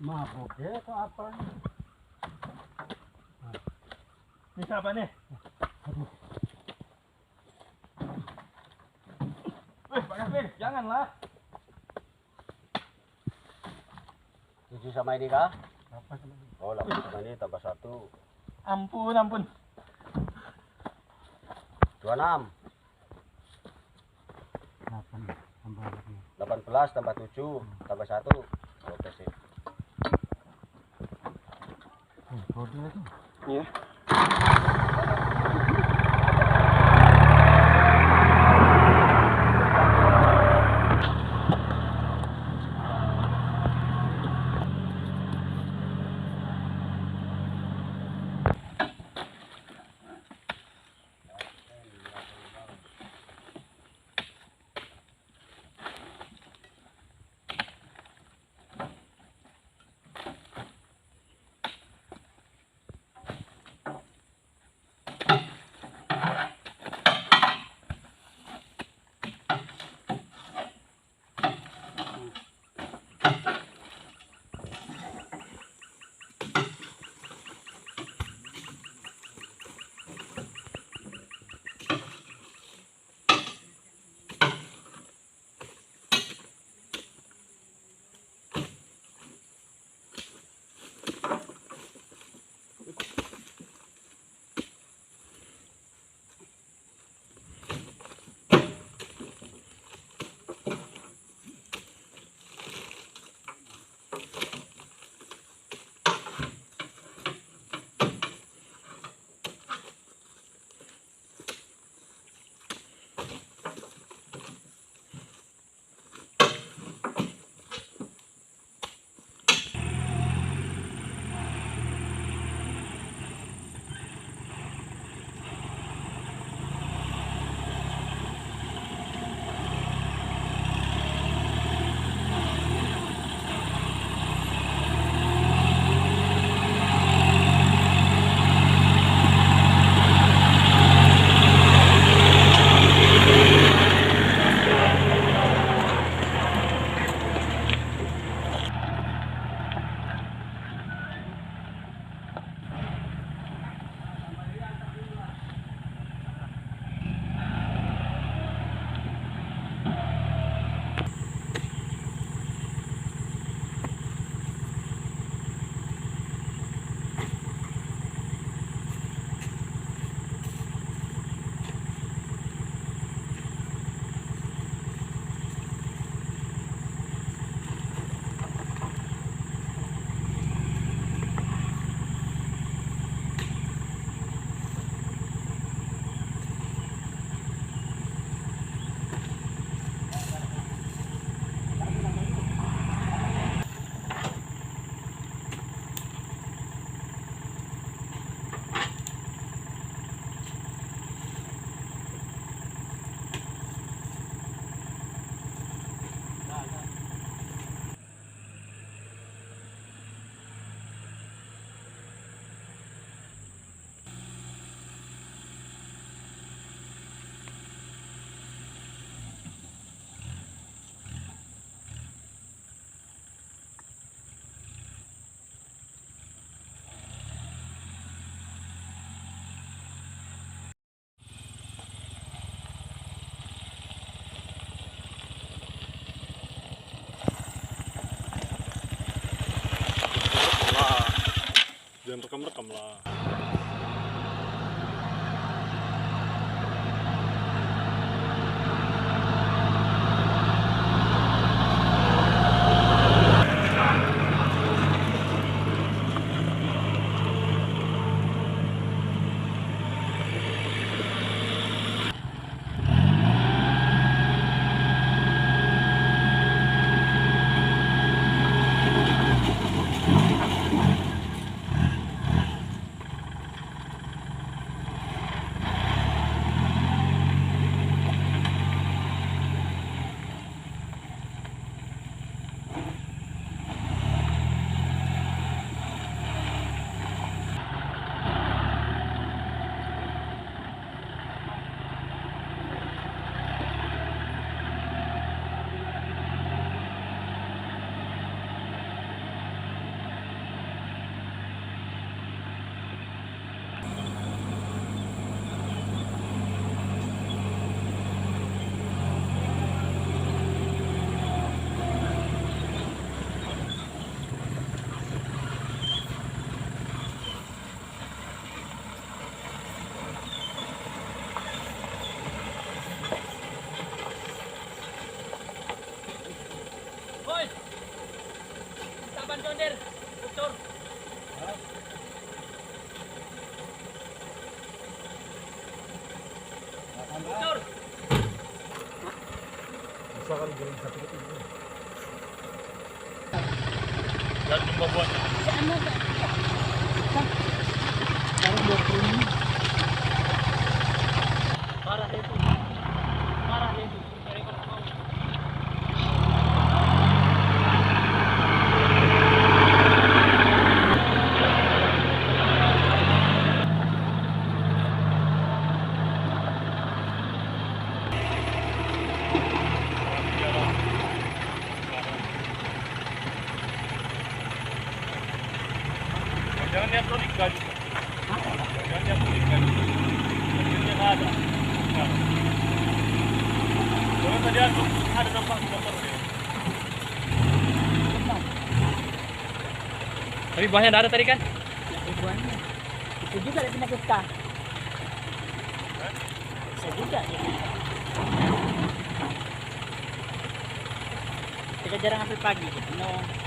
Mabuk ya atau apa? Ini siapa nih? Pak Kafir, janganlah. 7 sama ini kah? Apa sama ini? Oh, 8 sama ini tambah 1. Ampun, ampun. 26. 8 tambah lagi. 18 tambah 7 tambah 1. Oke sih. Kode lagi. Iya. Jangan rekam-rekam lah. Under. Bocor. Bocor. Bisa kali jalan satu itu. Dan membuat Parah itu. Parah itu. Cari kalau mau. jangan lihat logika juga. Jangan lihat logika juga. Akhirnya nggak ada. Nah. Kalau tadi ada nampak di motornya. Tapi buahnya udah ada tadi kan? Buahnya. Itu juga ada penyakit kah? Bisa juga ya. Kita jarang ambil pagi gitu. No.